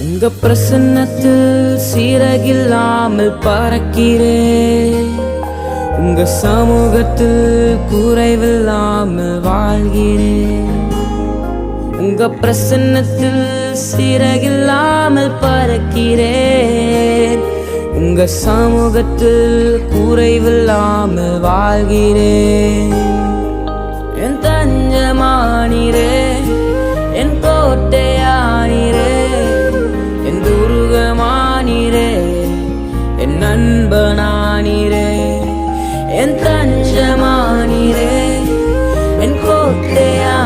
உங்க பிரசன்னத்தில் சீரகில்லாமல் பறக்கிறேன். உங்க சமூகத்தில் குறைவில்லாமல் வாழ்கிறேன். உங்க பிரசன்னத்தில் சீரகில்லாமல் பறக்கிறேன். உங்க சமூகத்தில் குறைவில்லாமல் வாழ்கிறேன். என் தஞ்சமானீரே, என் கோட்டையானீரே, என் துருகமானீரே, என் நண்பனானீரே. என் தஞ்சமானீரே, என் கோட்டையா